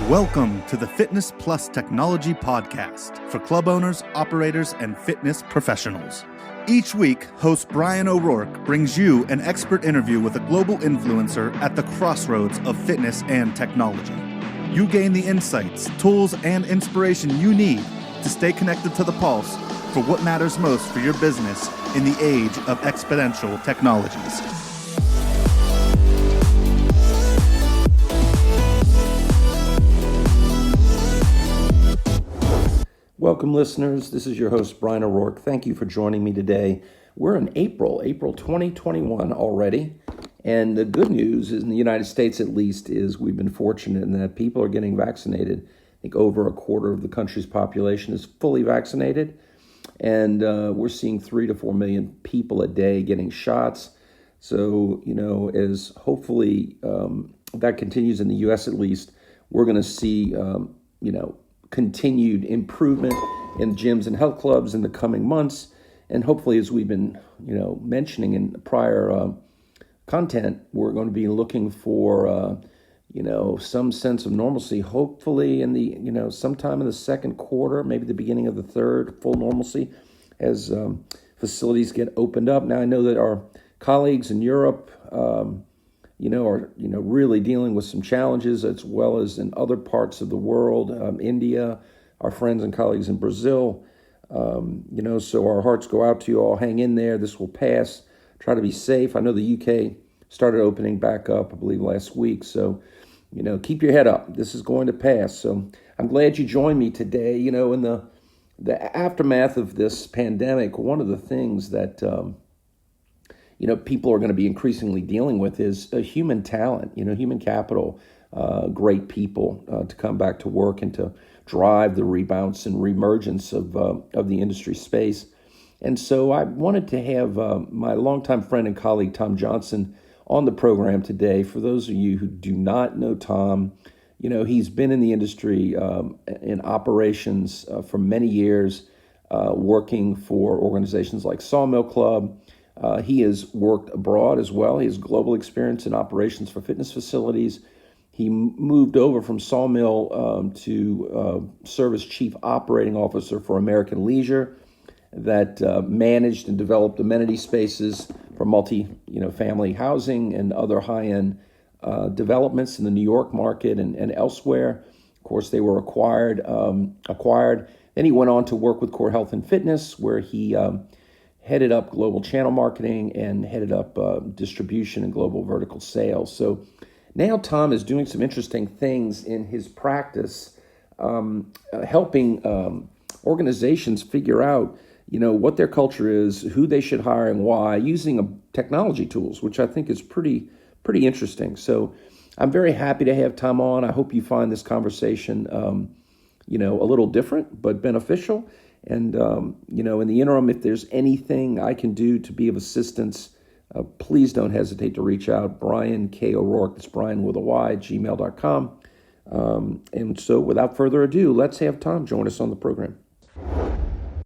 Welcome to the Fitness Plus Technology Podcast for club owners, operators, and fitness professionals. Each week, host Bryan O'Rourke brings you an expert interview with a global influencer at the crossroads of fitness and technology. You gain the insights, tools, and inspiration you need to stay connected to the pulse for what matters most for your business in the age of exponential technologies. Welcome, listeners. This is your host, Bryan O'Rourke. Thank you for joining me today. We're in April 2021 already. And the good news is, in the United States at least, is we've been fortunate in that people are getting vaccinated. I think over a quarter of the country's population is fully vaccinated. And we're seeing 3 to 4 million people a day getting shots. So, as hopefully that continues in the U.S. at least, we're going to see, continued improvement in gyms and health clubs in the coming months. And hopefully, as we've been, mentioning in prior content, we're going to be looking for, some sense of normalcy, hopefully in the, sometime in the second quarter, maybe the beginning of the third, full normalcy as facilities get opened up. Now, I know that our colleagues in Europe, are really dealing with some challenges, as well as in other parts of the world, India, our friends and colleagues in Brazil. So our hearts go out to you all. Hang in there. This will pass. Try to be safe. I know the UK started opening back up, I believe, last week. So, keep your head up. This is going to pass. So I'm glad you joined me today. In the aftermath of this pandemic, one of the things that people are going to be increasingly dealing with is human talent, human capital, great people to come back to work and to drive the rebounds and reemergence of the industry space. And so I wanted to have my longtime friend and colleague, Tom Johnston, on the program today. For those of you who do not know Tom, he's been in the industry in operations for many years, working for organizations like Sawmill Club. He has worked abroad as well. He has global experience in operations for fitness facilities. He moved over from Sawmill to serve as Chief Operating Officer for American Leisure, that managed and developed amenity spaces for multi-family housing and other high-end developments in the New York market and elsewhere. Of course, they were acquired. Then he went on to work with Core Health and Fitness, where he headed up global channel marketing and headed up distribution and global vertical sales. So now Tom is doing some interesting things in his practice, helping organizations figure out, what their culture is, who they should hire and why, using technology tools, which I think is pretty interesting. So I'm very happy to have Tom on. I hope you find this conversation, a little different but beneficial. And, in the interim, if there's anything I can do to be of assistance, please don't hesitate to reach out. Bryan K. O'Rourke, that's Bryan with a Y, gmail.com. And so without further ado, let's have Tom join us on the program.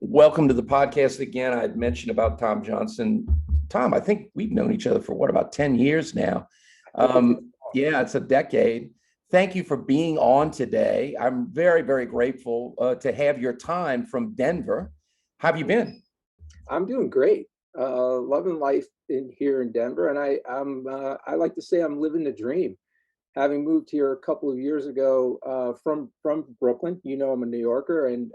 Welcome to the podcast again. I had mentioned about Tom Johnston. Tom, I think we've known each other for about 10 years now. Yeah, it's a decade. Thank you for being on today. I'm very, very grateful to have your time from Denver. How have you been? I'm doing great. Loving life here in Denver, and I like to say I'm living the dream. Having moved here a couple of years ago from Brooklyn, I'm a New Yorker, and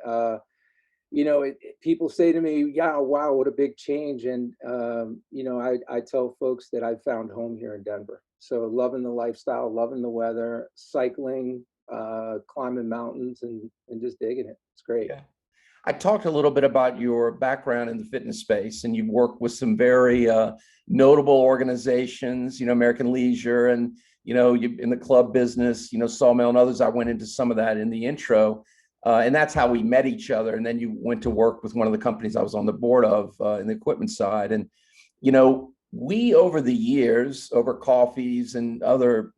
people say to me, "Yeah, wow, what a big change!" And I tell folks that I found home here in Denver. So loving the lifestyle, loving the weather, cycling, climbing mountains, and just digging it. It's great. Yeah. I talked a little bit about your background in the fitness space, and you've worked with some very notable organizations, American Leisure, and you in the club business, Sawmill and others. I went into some of that in the intro, and that's how we met each other. And then you went to work with one of the companies I was on the board of in the equipment side, and we, over the years, over coffees and other,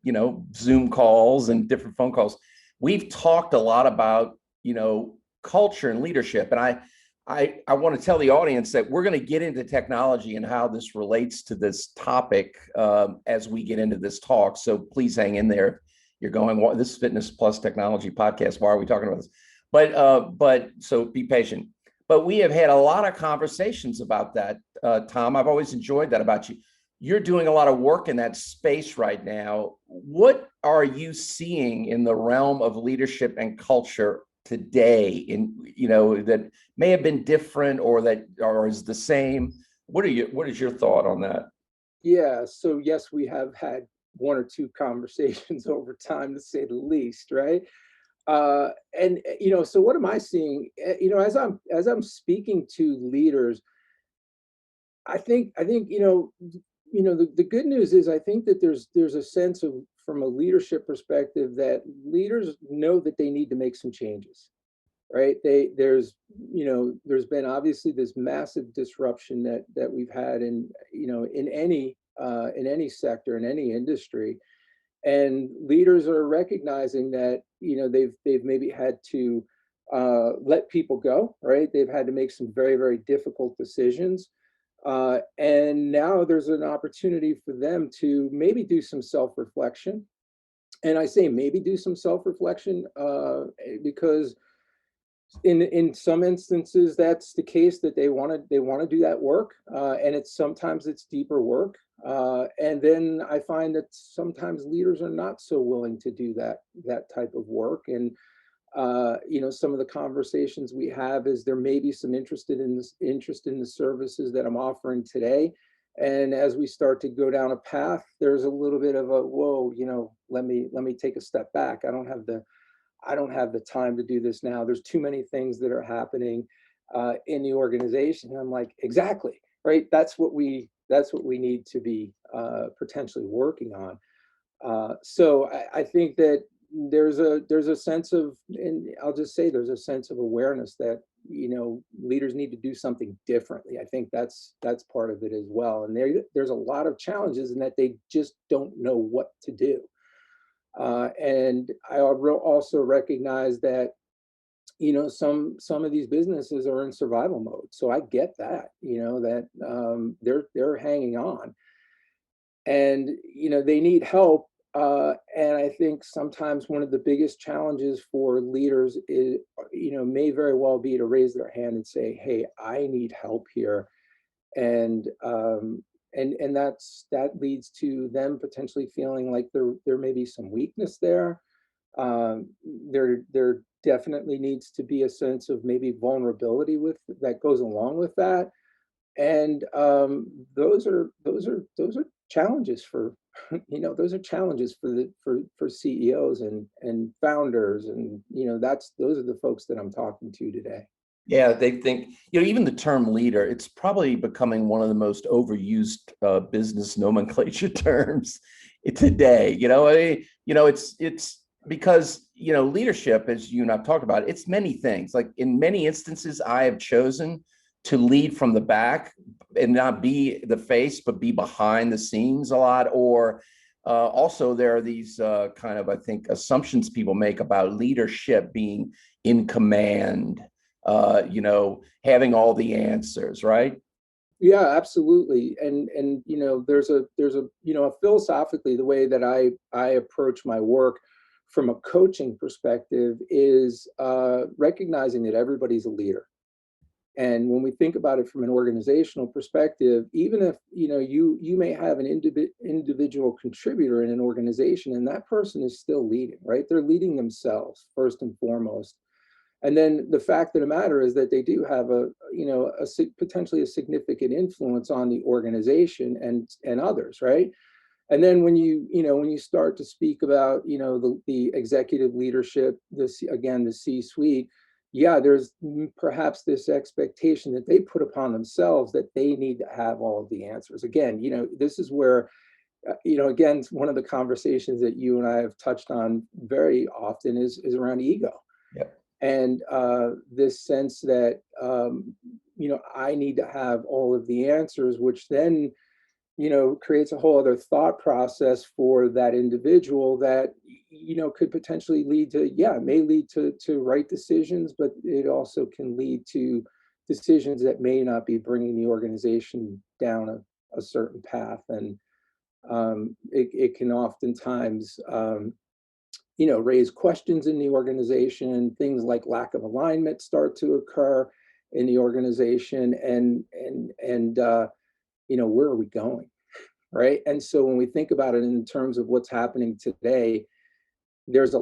Zoom calls and different phone calls, we've talked a lot about, culture and leadership. And I want to tell the audience that we're going to get into technology and how this relates to this topic as we get into this talk. So please hang in there you're going, well, this is Fitness Plus Technology podcast. Why are we talking about this? But so be patient. But we have had a lot of conversations about that, Tom. I've always enjoyed that about you. You're doing a lot of work in that space right now. What are you seeing in the realm of leadership and culture today, in that may have been different or that or is the same? What is your thought on that? Yeah, so yes, we have had one or two conversations over time, to say the least, right? And so what am I seeing? As I'm speaking to leaders, I think the good news is I think that there's a sense of, from a leadership perspective, that leaders know that they need to make some changes, right? There's been obviously this massive disruption that we've had in any sector, in any industry, and leaders are recognizing that they've maybe had to let people go, right? They've had to make some very, very difficult decisions, and now there's an opportunity for them to maybe do some self-reflection. And I say maybe do some self-reflection because in some instances that's the case, that they want to do that work, and sometimes it's deeper work, and then I find that sometimes leaders are not so willing to do that type of work. And some of the conversations we have is there may be some interest in the services that I'm offering today, and as we start to go down a path, there's a little bit of a whoa, let me take a step back. I don't have the time to do this now. There's too many things that are happening in the organization. And I'm like, exactly, right? That's what we need to be potentially working on. So I think that there's a sense of, and I'll just say there's a sense of awareness that leaders need to do something differently. I think that's part of it as well. And there's a lot of challenges in that they just don't know what to do. And I also recognize that some of these businesses are in survival mode. So I get that they're hanging on, and they need help. And I think sometimes one of the biggest challenges for leaders is may very well be to raise their hand and say, hey, I need help here. And that leads to them potentially feeling like there may be some weakness there. There definitely needs to be a sense of maybe vulnerability with that goes along with that. And those are challenges for those are challenges for CEOs and founders, and those are the folks that I'm talking to today. Yeah, they think, even the term leader, it's probably becoming one of the most overused business nomenclature terms today. It's because, leadership, as you and I've talked about, it's many things. Like in many instances, I have chosen to lead from the back and not be the face, but be behind the scenes a lot. Or also there are these kind of, I think, assumptions people make about leadership being in command, having all the answers, right? Yeah, absolutely. And there's a philosophically, the way that I approach my work from a coaching perspective is recognizing that everybody's a leader. And when we think about it from an organizational perspective, even if you may have an individual contributor in an organization, and that person is still leading, right? They're leading themselves first and foremost. And then the fact of the matter is that they do have potentially a significant influence on the organization and others, right? And then when you start to speak about the executive leadership, the C-suite, yeah, there's perhaps this expectation that they put upon themselves that they need to have all of the answers. Again, this is where again, one of the conversations that you and I have touched on very often is around ego. Yep. And this sense that I need to have all of the answers, which then creates a whole other thought process for that individual that could potentially lead to it may lead to right decisions, but it also can lead to decisions that may not be bringing the organization down a certain path. And it can oftentimes raise questions in the organization. Things like lack of alignment start to occur in the organization, and where are we going, right? And so when we think about it in terms of what's happening today, there's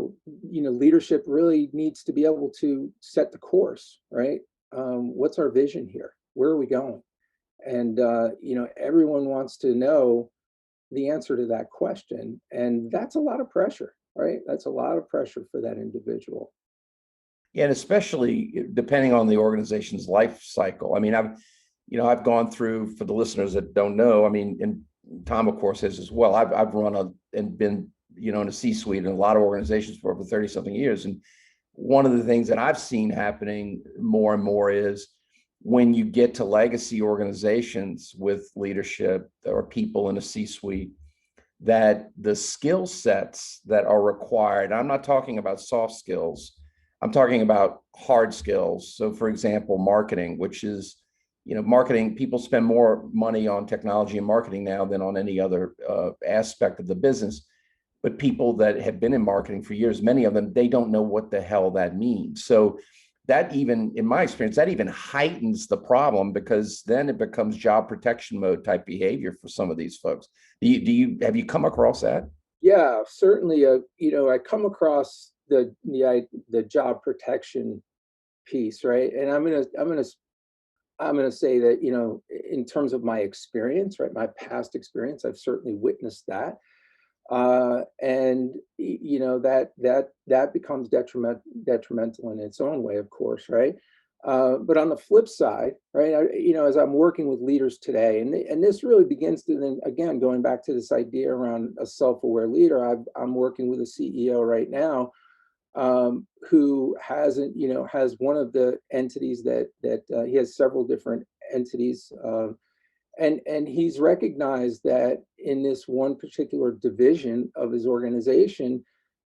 leadership really needs to be able to set the course, right? What's our vision here? Where are we going? And everyone wants to know the answer to that question, and that's a lot of pressure, right? That's a lot of pressure for that individual. Yeah, and especially depending on the organization's life cycle. I mean, I've gone through, for the listeners that don't know, I mean, and Tom, of course, has as well. I've run and been, in a C-suite in a lot of organizations for over 30 something years. And one of the things that I've seen happening more and more is when you get to legacy organizations with leadership or people in a C-suite, that the skill sets that are required, I'm not talking about soft skills, I'm talking about hard skills. So for example, marketing, which is, marketing, people spend more money on technology and marketing now than on any other aspect of the business. But people that have been in marketing for years, many of them, they don't know what the hell that means. So that, even in my experience, that even heightens the problem, because then it becomes job protection mode type behavior for some of these folks. Have you come across that? Yeah, certainly. I come across the job protection piece, right? And I'm gonna say that, in terms of my experience, right, my past experience, I've certainly witnessed that. And that becomes detrimental in its own way, of course, right? But on the flip side, right, as I'm working with leaders today, and this really begins to, then again, going back to this idea around a self-aware leader, I'm working with a CEO right now, who has one of the entities that he has several different entities. And he's recognized that in this one particular division of his organization,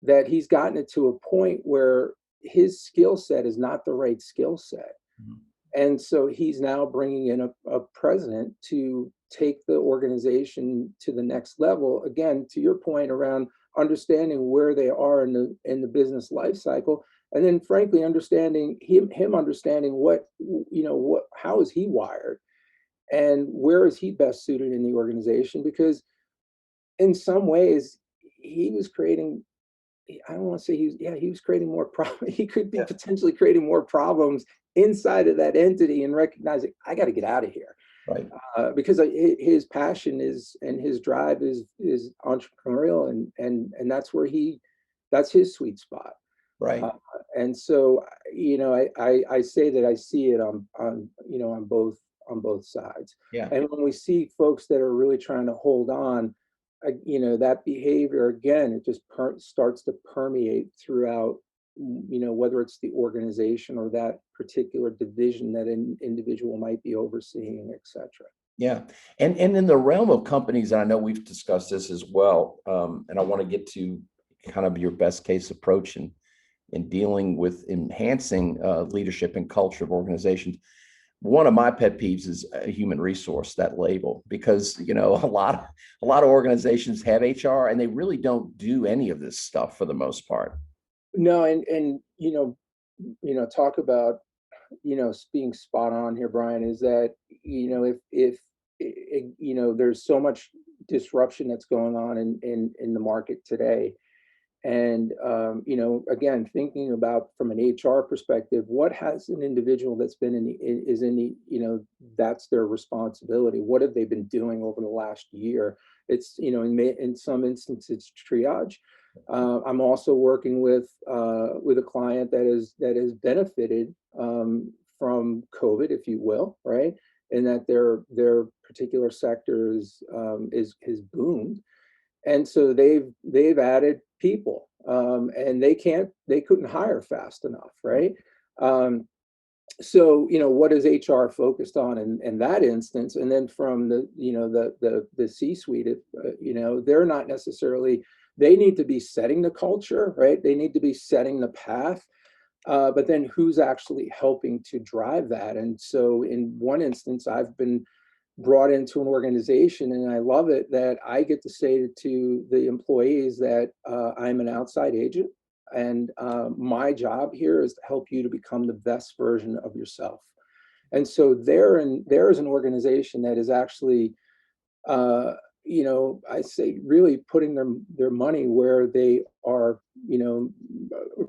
that he's gotten it to a point where his skill set is not the right skill set. Mm-hmm. And so he's now bringing in a president to take the organization to the next level. Again, to your point around understanding where they are in the business life cycle, and then frankly understanding him understanding how is he wired, and where is he best suited in the organization? Because in some ways, he was creating, I don't want to say he was creating more problems. He could be potentially creating more problems inside of that entity, and recognizing, I got to get out of here. Right. Because his passion and his drive is entrepreneurial, and that's his sweet spot. Right. And so, I say that I see it on both sides. Yeah. And when we see folks that are really trying to hold on, that behavior, again, it just starts to permeate throughout, whether it's the organization or that particular division that an individual might be overseeing, et cetera. Yeah. And in the realm of companies, and I know we've discussed this as well, and I want to get to kind of your best case approach in dealing with enhancing leadership and culture of organizations. One of my pet peeves is a human resource, that label, because a lot of organizations have HR, and they really don't do any of this stuff for the most part. No, and talk about being spot on here, Bryan, is that if there's so much disruption that's going on in the market today. And, again, thinking about from an HR perspective, what has an individual that's been that's their responsibility. What have they been doing over the last year? It's, in some instances, it's triage. I'm also working with a client that has benefited from COVID, if you will, right? And that their particular sector is boomed. And so they've added people, and they couldn't hire fast enough, right? So what is HR focused on in that instance? And then from the C-suite, they're not necessarily, they need to be setting the culture, right? They need to be setting the path, but then who's actually helping to drive that? And so in one instance, I've been brought into an organization, and I love it that I get to say to the employees that I'm an outside agent, and my job here is to help you to become the best version of yourself. And so there is an organization that is actually, I say, really putting their money where they are,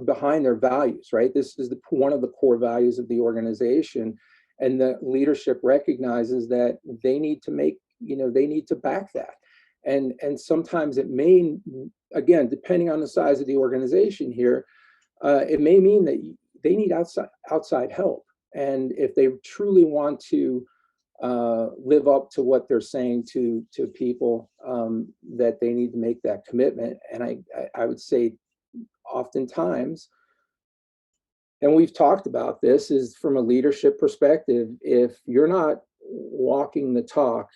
behind their values, right? This is one of the core values of the organization, and the leadership recognizes that they need to they need to back that. And sometimes it may, again, depending on the size of the organization here, it may mean that they need outside help. And if they truly want to live up to what they're saying to people, that they need to make that commitment. And I would say oftentimes, and we've talked about this, is from a leadership perspective, if you're not walking the talk,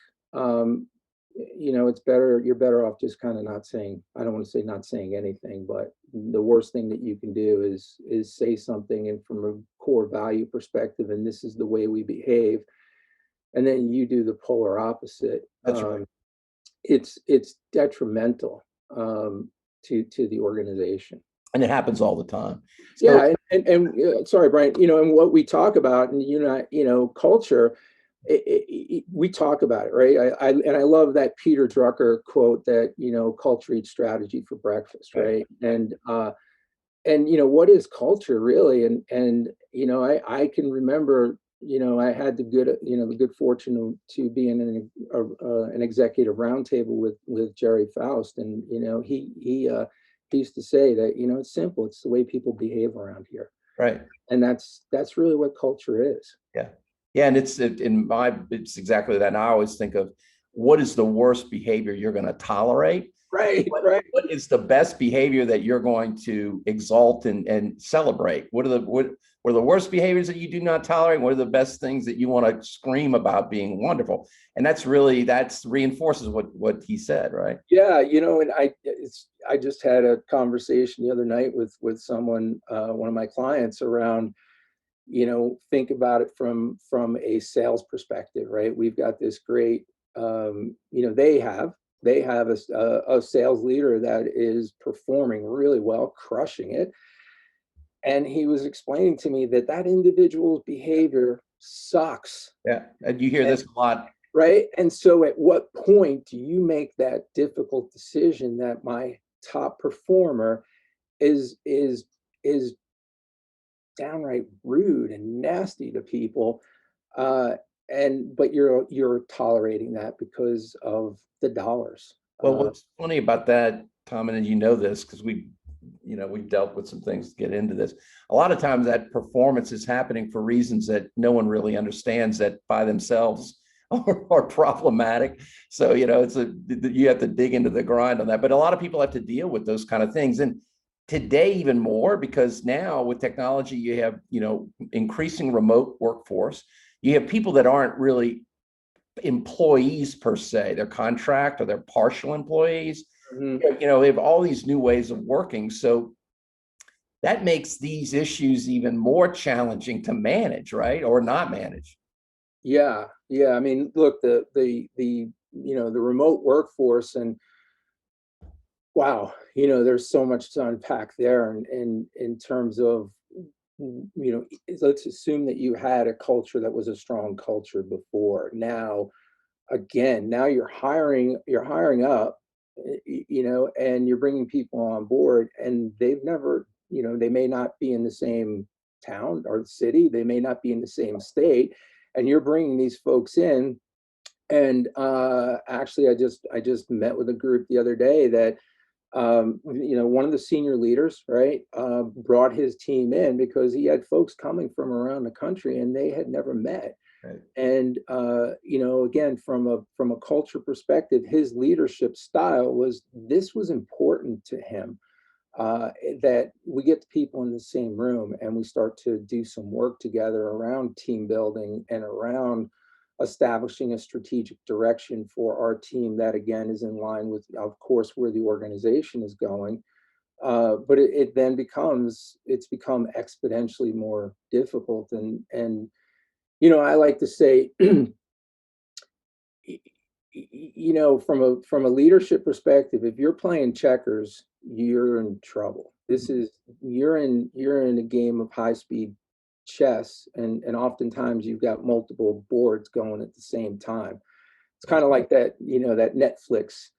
you're better off just kind of not saying, I don't want to say not saying anything, but the worst thing that you can do is say something, and from a core value perspective, and this is the way we behave, and then you do the polar opposite. That's right. It's detrimental to the organization. And it happens all the time. So, Yeah, and sorry, Brian, and what we talk about, and culture, we talk about it, right? I love that Peter Drucker quote that culture eats strategy for breakfast, right? And what is culture really? And I can remember, I had the good fortune to be in an executive roundtable with Jerry Faust, and he used to say that it's simple, it's the way people behave around here, right. and that's really what culture is. Yeah. Yeah. And it's exactly that. And I always think of what is the worst behavior you're going to tolerate? Right. What is the best behavior that you're going to exalt and celebrate? What are the worst behaviors that you do not tolerate? What are the best things that you want to scream about being wonderful? And that's reinforces what he said, right? Yeah, and I just had a conversation the other night with someone, one of my clients, around, think about it from a sales perspective, right? We've got this great, they have a sales leader that is performing really well, crushing it. And he was explaining to me that individual's behavior sucks. Yeah. And you hear this a lot. Right. And so at what point do you make that difficult decision that my top performer is downright rude and nasty to people, but you're tolerating that because of the dollars. Well, what's funny about that, Tom, and you know this because we've dealt with some things to get into this. A lot of times that performance is happening for reasons that no one really understands, that by themselves are problematic. So, you have to dig into the grind on that. But a lot of people have to deal with those kind of things. And today, even more, because now with technology, you have, increasing remote workforce. You have people that aren't really employees per se, they're contract or they're partial employees. Mm-hmm. They have all these new ways of working. So that makes these issues even more challenging to manage, right? Or not manage. Yeah. I mean, look, the remote workforce, and wow, there's so much to unpack there, and in terms of, let's assume that you had a culture that was a strong culture before. Now you're hiring up, and you're bringing people on board, and they've never, they may not be in the same town or city, they may not be in the same state, and you're bringing these folks in. And actually, I just met with a group the other day that, one of the senior leaders, right, brought his team in because he had folks coming from around the country and they had never met. Right. And again, from a culture perspective, his leadership style was important to him, that we get people in the same room and we start to do some work together around team building and around establishing a strategic direction for our team that, again, is in line with, of course, where the organization is going. But it then become exponentially more difficult. And I like to say, from a leadership perspective, if you're playing checkers, you're in trouble. You're in a game of high speed chess, and oftentimes you've got multiple boards going at the same time. It's kind of like that Netflix.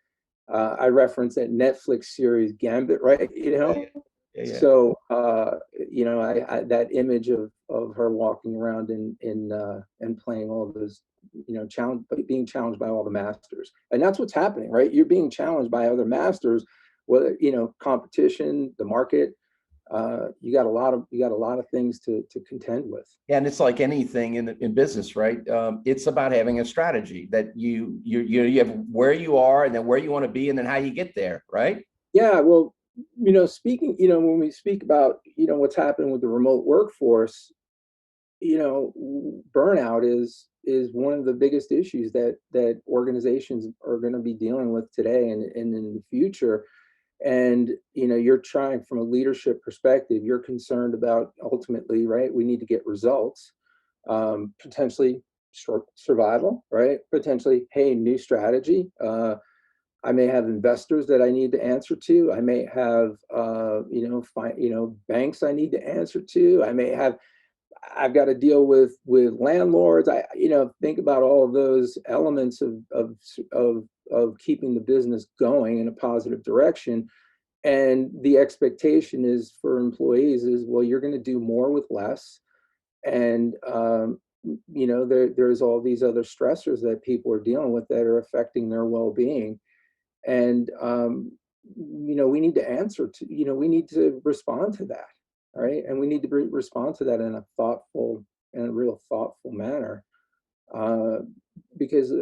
I reference that Netflix series Gambit, right? Yeah, yeah, yeah. So I that image of her walking around and playing all those, challenge, being challenged by all the masters, and that's what's happening, right? You're being challenged by other masters, whether competition, the market. You got a lot of things to contend with. Yeah, and it's like anything in business, right? It's about having a strategy that you have where you are and then where you want to be and then how you get there, right? Yeah, well, speaking, when we speak about, what's happening with the remote workforce, burnout is one of the biggest issues that organizations are going to be dealing with today and in the future. And you're trying, from a leadership perspective, you're concerned about, ultimately, right, we need to get results, potentially short survival, right, potentially, hey, new strategy. I may have investors that I need to answer to. I may have banks I need to answer to. I've got to deal with landlords. Think about all of those elements of keeping the business going in a positive direction. And the expectation is for employees is, well, you're going to do more with less. And there's all these other stressors that people are dealing with that are affecting their well-being. And we need to we need to respond to that. All right. And we need to respond to that in a real thoughtful manner. Because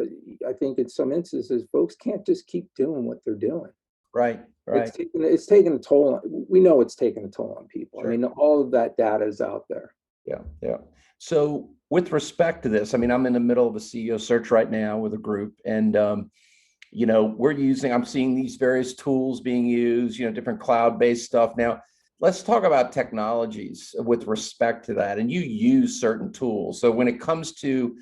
I think in some instances, folks can't just keep doing what they're doing. Right, right. It's taken a toll. We know it's taken a toll on people. Sure. I mean, all of that data is out there. Yeah, yeah. So with respect to this, I mean, I'm in the middle of a CEO search right now with a group, and I'm seeing these various tools being used, different cloud-based stuff. Now, let's talk about technologies with respect to that. And you use certain tools. So when it comes to,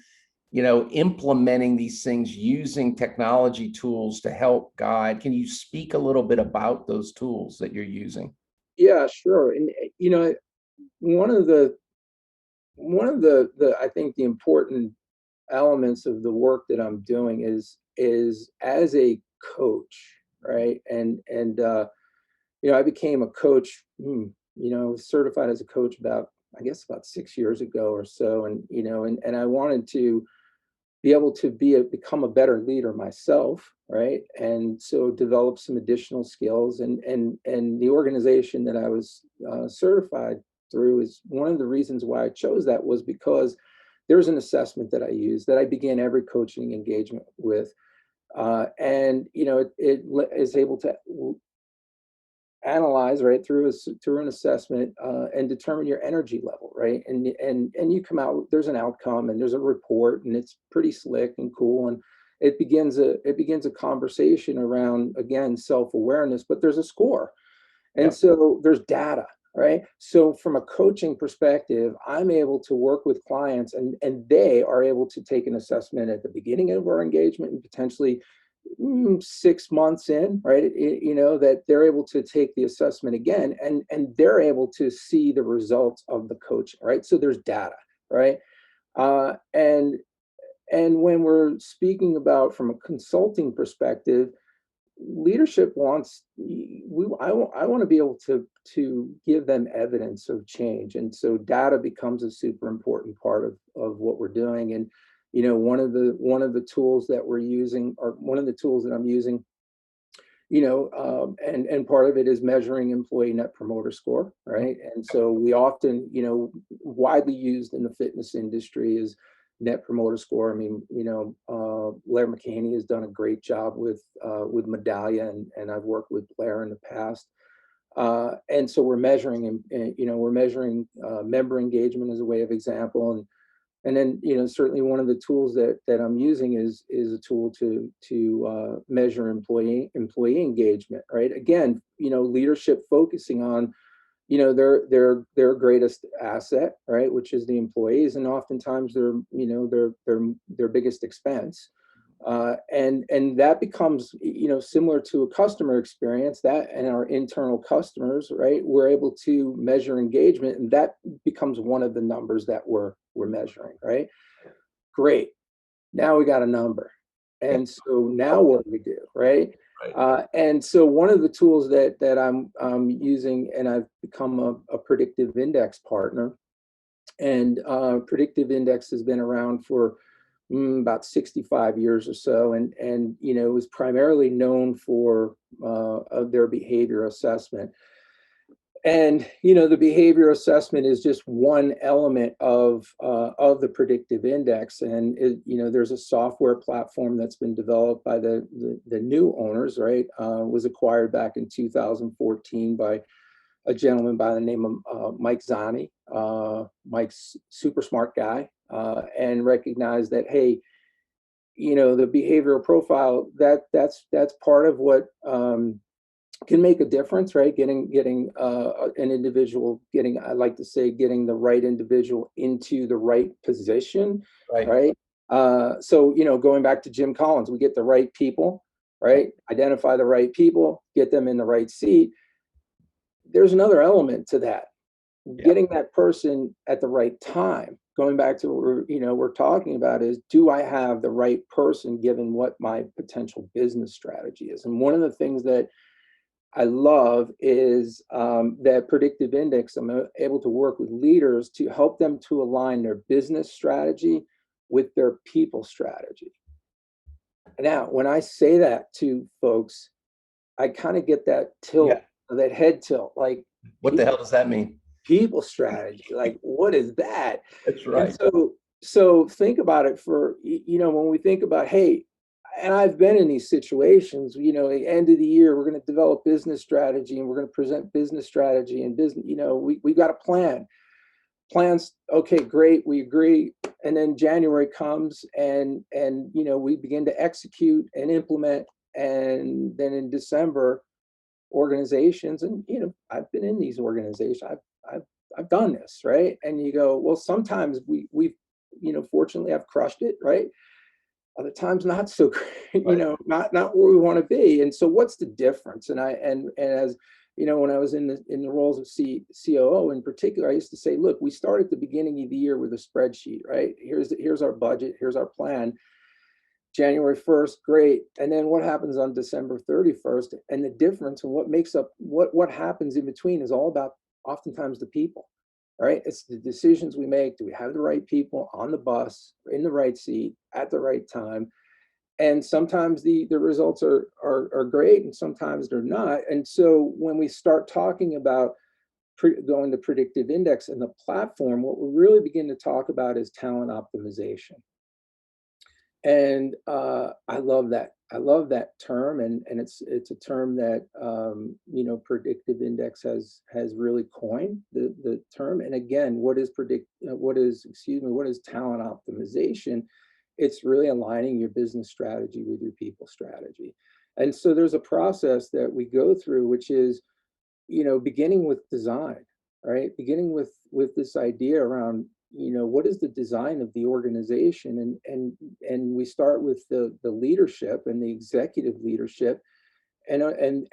implementing these things using technology tools to help guide, can you speak a little bit about those tools that you're using? Yeah, sure. And one of the I think the important elements of the work that I'm doing is as a coach, right? I became a coach, certified as a coach about 6 years ago or so. And I wanted to be able to become a better leader myself, right? And so develop some additional skills. And the organization that I was certified through is one of the reasons why I chose that, was because there's an assessment that I use that I begin every coaching engagement with. And it is able to analyze, right, through an assessment, and determine your energy level, right? And you come out, there's an outcome and there's a report, and it's pretty slick and cool, and it begins a conversation around, again, self-awareness, but there's a score. And so there's data, right? So from a coaching perspective, I'm able to work with clients, and they are able to take an assessment at the beginning of our engagement, and potentially 6 months in, right? That they're able to take the assessment again, and they're able to see the results of the coaching, right? So there's data, right? And when we're speaking about, from a consulting perspective, leadership wants, I want to be able to give them evidence of change, and so data becomes a super important part of what we're doing. And one of the tools that we're using, or one of the tools that I'm using, and part of it is measuring employee net promoter score, right? And so we often, widely used in the fitness industry is net promoter score. I mean, Blair McCaney has done a great job with Medallia, and I've worked with Blair in the past. And so we're measuring, member engagement as a way of example. And then, certainly one of the tools that I'm using is a tool to measure employee engagement, right? Again, leadership focusing on, their greatest asset, right, which is the employees, and oftentimes their biggest expense. And that becomes, similar to a customer experience, that and our internal customers, right? We're able to measure engagement, and that becomes one of the numbers that we're measuring, right? Great. Now we got a number. And so now what do we do, right? And so one of the tools that I'm using, and I've become a Predictive Index partner, and Predictive Index has been around for about 65 years or so, and it was primarily known for of their behavior assessment. And the behavior assessment is just one element of the Predictive Index, and there's a software platform that's been developed by the new owners, right? Was acquired back in 2014 by a gentleman by the name of Mike Zani. Mike's super smart guy, and recognized that, hey, the behavioral profile, that's part of what can make a difference, right? Getting an individual, I like to say, getting the right individual into the right position, right? So going back to Jim Collins, we get the right people, right? Identify the right people, get them in the right seat. There's another element to that, getting that person at the right time. Going back to what we're talking about is, do I have the right person given what my potential business strategy is? And one of the things that I love is that Predictive Index, I'm able to work with leaders to help them to align their business strategy with their people strategy. Now, when I say that to folks, I kind of get that tilt, that head tilt, like, what the hell does that mean? People strategy, like, what is that? That's right. And so think about it for, when we think about, hey, and I've been in these situations, at the end of the year, we're going to develop business strategy, and we're going to present business strategy and business, we've got a plan. Plans, okay, great, we agree. And then January comes, and we begin to execute and implement. And then in December, organizations, and I've been in these organizations, I've done this, right? And you go, well, sometimes we've fortunately I've crushed it, right? Other times not so great, not where we want to be. And so what's the difference? And as when I was in the roles of COO in particular, I used to say, look, we start at the beginning of the year with a spreadsheet, right? Here's our budget, here's our plan. January 1st, great. And then what happens on December 31st? And the difference and what makes up what happens in between is all about oftentimes the people, right? It's the decisions we make. Do we have the right people on the bus, in the right seat, at the right time? And sometimes the results are great, and sometimes they're not. And so when we start talking about going to Predictive Index and the platform, what we really begin to talk about is talent optimization. And I love that. I love that term, and it's a term that Predictive Index has really coined the term. And again, what is talent optimization? It's really aligning your business strategy with your people strategy. And so there's a process that we go through, which is beginning with design, right? Beginning with this idea around what is the design of the organization, and we start with the leadership and the executive leadership, and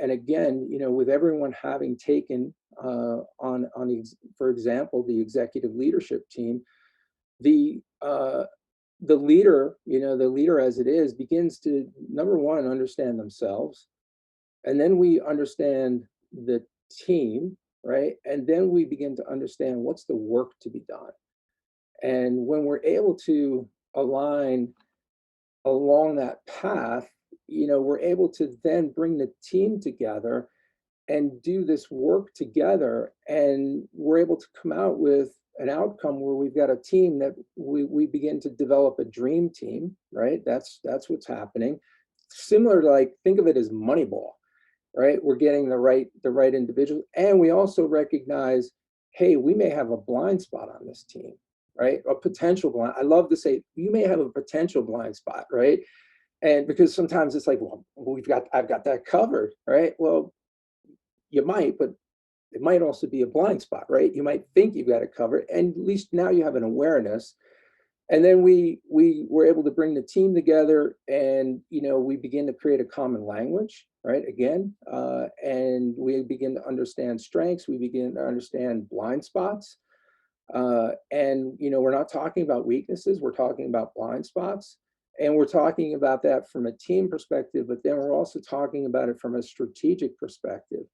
again, with everyone having taken on for example, the executive leadership team, the leader, the leader as it is, begins to, number one, understand themselves, and then we understand the team, right? And then we begin to understand what's the work to be done. And when we're able to align along that path, we're able to then bring the team together and do this work together. And we're able to come out with an outcome where we've got a team that we begin to develop a dream team, right? That's what's happening. Similar to, like, think of it as Moneyball, right? We're getting the right individual. And we also recognize, hey, we may have a blind spot on this team, right? A potential blind. I love to say, you may have a potential blind spot, right? And because sometimes it's like, well, I've got that covered, right? Well, you might, but it might also be a blind spot, right? You might think you've got it covered, and at least now you have an awareness And then we were able to bring the team together, and we begin to create a common language, right? Again, and we begin to understand strengths. We begin to understand blind spots, and we're not talking about weaknesses. We're talking about blind spots, and we're talking about that from a team perspective. But then we're also talking about it from a strategic perspective,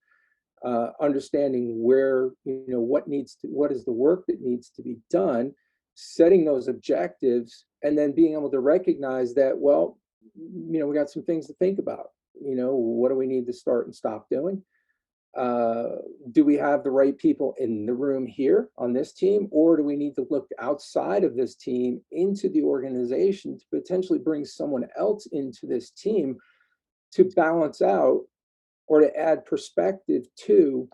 understanding where what is the work that needs to be done, setting those objectives, and then being able to recognize that, well, we got some things to think about. What do we need to start and stop doing? Do we have the right people in the room here on this team, or do we need to look outside of this team into the organization to potentially bring someone else into this team to balance out or to add perspective to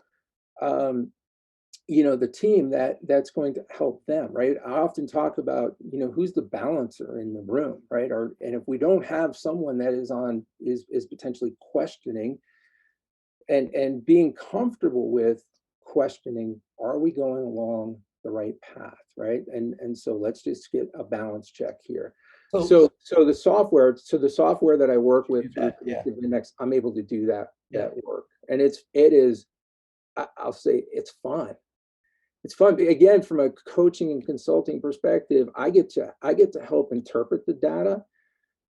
the team that's going to help them, right? I often talk about who's the balancer in the room, right? And if we don't have someone that is potentially questioning and being comfortable with questioning, are we going along the right path, right? And so let's just get a balance check here. So the software that I work with through Predictive Index, I'm able to do that work, and it is, I'll say, it's fun. It's fun. Again, from a coaching and consulting perspective, I get to help interpret the data,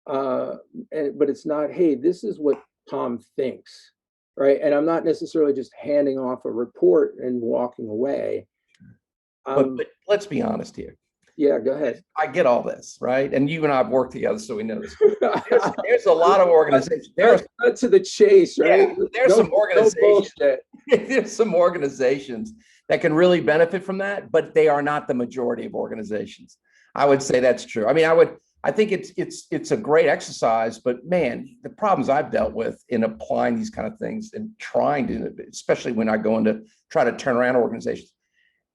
but it's not, hey, this is what Tom thinks, right? And I'm not necessarily just handing off a report and walking away. But let's be honest here. Yeah, go ahead. I get all this, right? And you and I have worked together, so we know this. There's a lot of organizations. Cut to the chase, right? Yeah, there's some organizations. There's some organizations that can really benefit from that, but they are not the majority of organizations. I would say that's true. I mean, I think it's a great exercise, but man, the problems I've dealt with in applying these kind of things and trying to, especially when I go in to try to turn around organizations,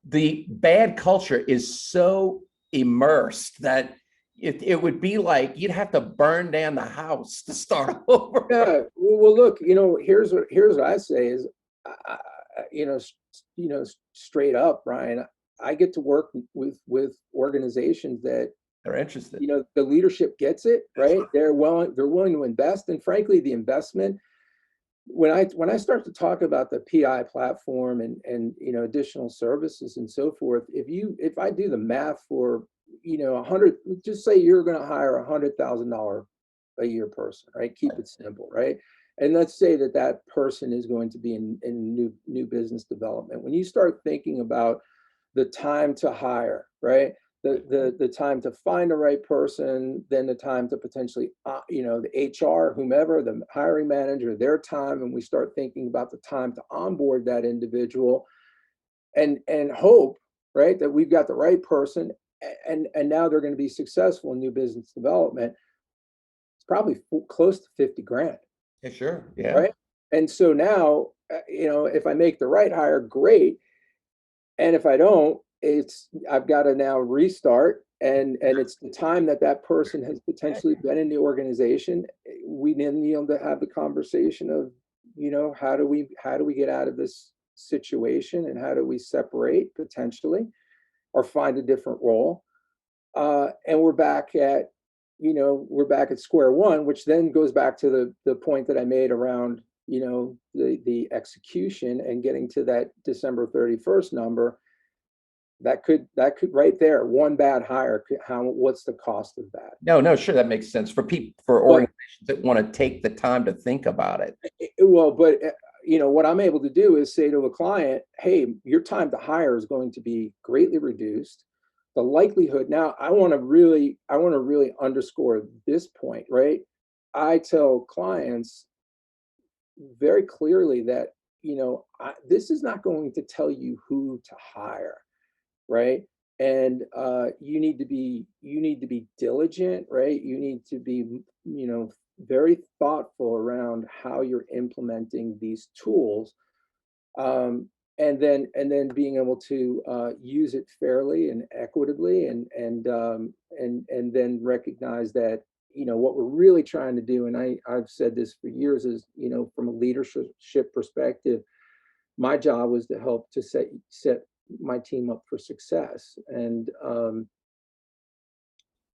the bad culture is so immersed that it would be like you'd have to burn down the house to start over. Yeah. Well, look, here's what I say is, straight up, Bryan, I get to work with organizations that they're interested. The leadership gets it, right? They're willing to invest, and frankly, the investment. When I start to talk about the PI platform and additional services and so forth, if I do the math for 100, just say you're going to hire $100,000 a year person, right? Keep it simple, right? And let's say that person is going to be in new business development. When you start thinking about the time to hire, right? The time to find the right person, then the time to potentially, the HR, whomever, the hiring manager, their time, and we start thinking about the time to onboard that individual, and hope, right, that we've got the right person, and now they're going to be successful in new business development. It's probably close to 50 grand. Yeah, sure. Yeah. Right. And so now, if I make the right hire, great. And if I don't, I've got to now restart, and it's the time that person has potentially been in the organization. We then need to have the conversation of, how do we get out of this situation, and how do we separate potentially, or find a different role, and we're back at square one, which then goes back to the point that I made around the execution and getting to that December 31st number. That could right there, one bad hire, what's the cost of that? No, sure, that makes sense for organizations that want to take the time to think about it. Well, but what I'm able to do is say to a client, hey, your time to hire is going to be greatly reduced. The likelihood, now I want to really underscore this point, right? I tell clients very clearly that this is not going to tell you who to hire, right? And you need to be diligent, right? You need to be very thoughtful around how you're implementing these tools, and then being able to use it fairly and equitably, and then recognize that what we're really trying to do, and I've said this for years, is from a leadership perspective, my job was to help to set my team up for success, and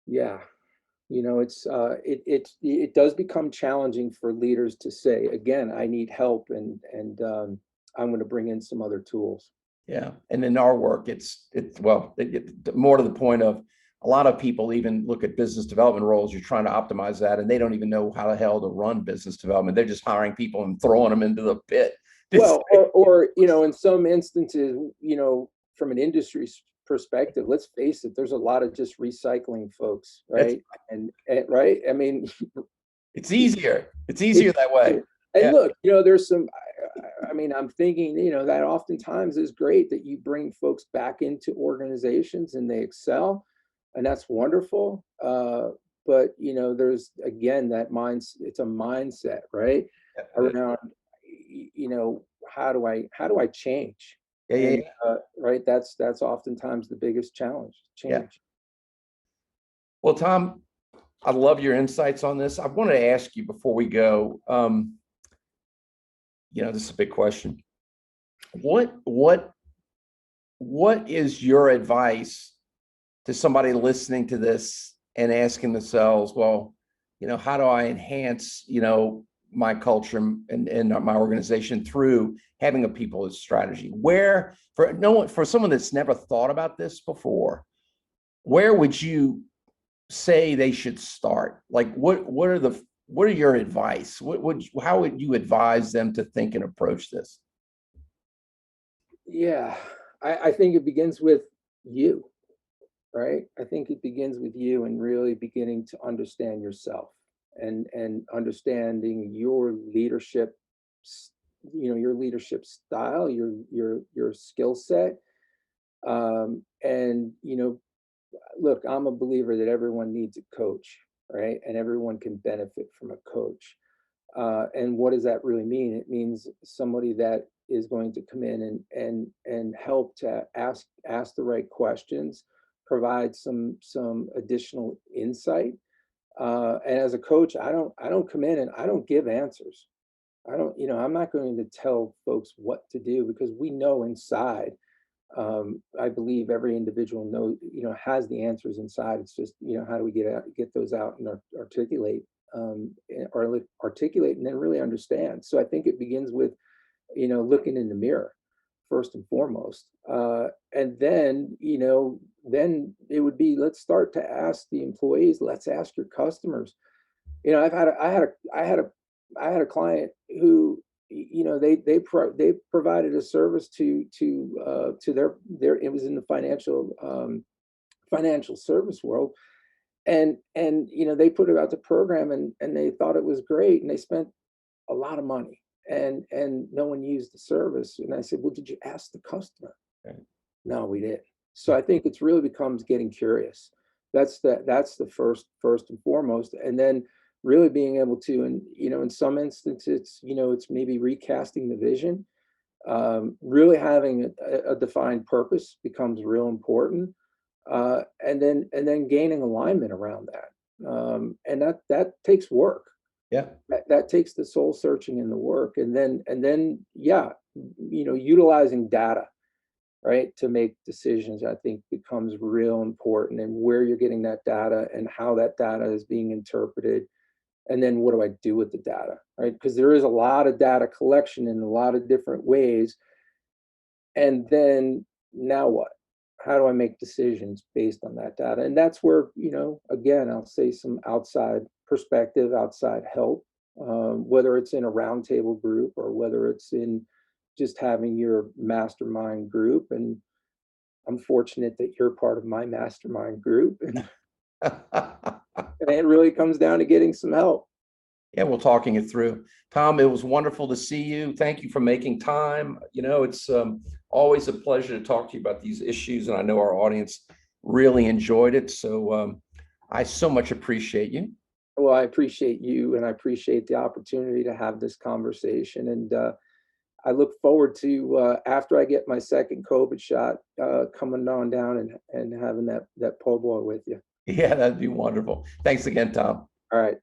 Yeah. It does become challenging for leaders to say, again, I need help, and I'm going to bring in some other tools. Yeah, and in our work, more to the point of a lot of people even look at business development roles. You're trying to optimize that, and they don't even know how the hell to run business development. They're just hiring people and throwing them into the pit. Well, or in some instances, from an industry perspective, let's face it, there's a lot of just recycling folks, right? And right, I mean, it's easier. It's easier that way. And Yeah. look, there's some. I mean, I'm thinking, that oftentimes is great that you bring folks back into organizations and they excel, and that's wonderful. But there's again that it's a mindset, right? Around, how do I change? Yeah. Right. That's oftentimes the biggest challenge. Change. Yeah. Well, Tom, I love your insights on this. I wanted to ask you before we go. This is a big question. What is your advice to somebody listening to this and asking themselves, well, how do I enhance, my culture and my organization through having a people strategy? Where, for someone that's never thought about this before, where would you say they should start? Like, what are your advice? How would you advise them to think and approach this? Yeah, I think it begins with you, right? I think it begins with you and really beginning to understand yourself and understanding your leadership, your leadership style, your skill set. And look, I'm a believer that everyone needs a coach, right? And everyone can benefit from a coach. And what does that really mean? It means somebody that is going to come in and help to ask the right questions, provide some additional insight. And as a coach, I don't come in and I don't give answers. I'm not going to tell folks what to do, because we know inside. I believe every individual has the answers inside. It's just, how do we get those out and articulate, and then really understand. So I think it begins with, looking in the mirror first and foremost. And then, then it would be, let's start to ask the employees, let's ask your customers. I had a client who, they provided a service to their it was in the financial service world, and they put it out the program, and they thought it was great, and they spent a lot of money, and no one used the service. And I said, well, did you ask the customer? Okay. No, we didn't. So I think it's really becomes getting curious. That's the first and foremost, and then really being able to, and in some instances, it's maybe recasting the vision. Really having a defined purpose becomes real important, and then gaining alignment around that, and that takes work. Yeah, that takes the soul searching and the work, and then yeah, utilizing data, right, to make decisions, I think becomes real important, and where you're getting that data and how that data is being interpreted. And then what do I do with the data, right? Because there is a lot of data collection in a lot of different ways. And then now what? How do I make decisions based on that data? And that's where, again, I'll say some outside perspective, outside help, whether it's in a roundtable group or whether it's in just having your mastermind group. And I'm fortunate that you're part of my mastermind group. And it really comes down to getting some help. Yeah, we're talking it through. Tom, it was wonderful to see you. Thank you for making time. It's always a pleasure to talk to you about these issues, and I know our audience really enjoyed it. So I so much appreciate you. Well, I appreciate you, and I appreciate the opportunity to have this conversation. And I look forward to, after I get my second COVID shot, coming on down and having that po' boy with you. Yeah, that'd be wonderful. Thanks again, Tom. All right.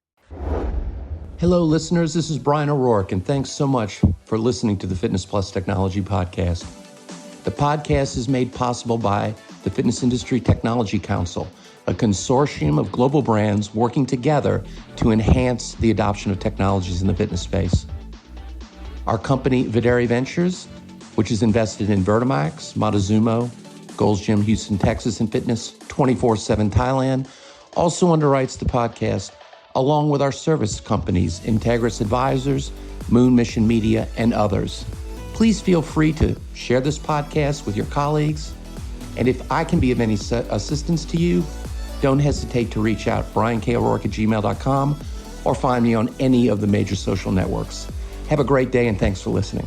Hello, listeners. This is Bryan O'Rourke, and thanks so much for listening to the Fitness Plus Technology Podcast. The podcast is made possible by the Fitness Industry Technology Council, a consortium of global brands working together to enhance the adoption of technologies in the fitness space. Our company, Videri Ventures, which is invested in Vertimax, Montezuma, Gold's Gym, Houston, Texas, and Fitness 24/7 Thailand, also underwrites the podcast, along with our service companies, Integris Advisors, Moon Mission Media, and others. Please feel free to share this podcast with your colleagues. And if I can be of any assistance to you, don't hesitate to reach out, bryanko'rourke@gmail.com, or find me on any of the major social networks. Have a great day, and thanks for listening.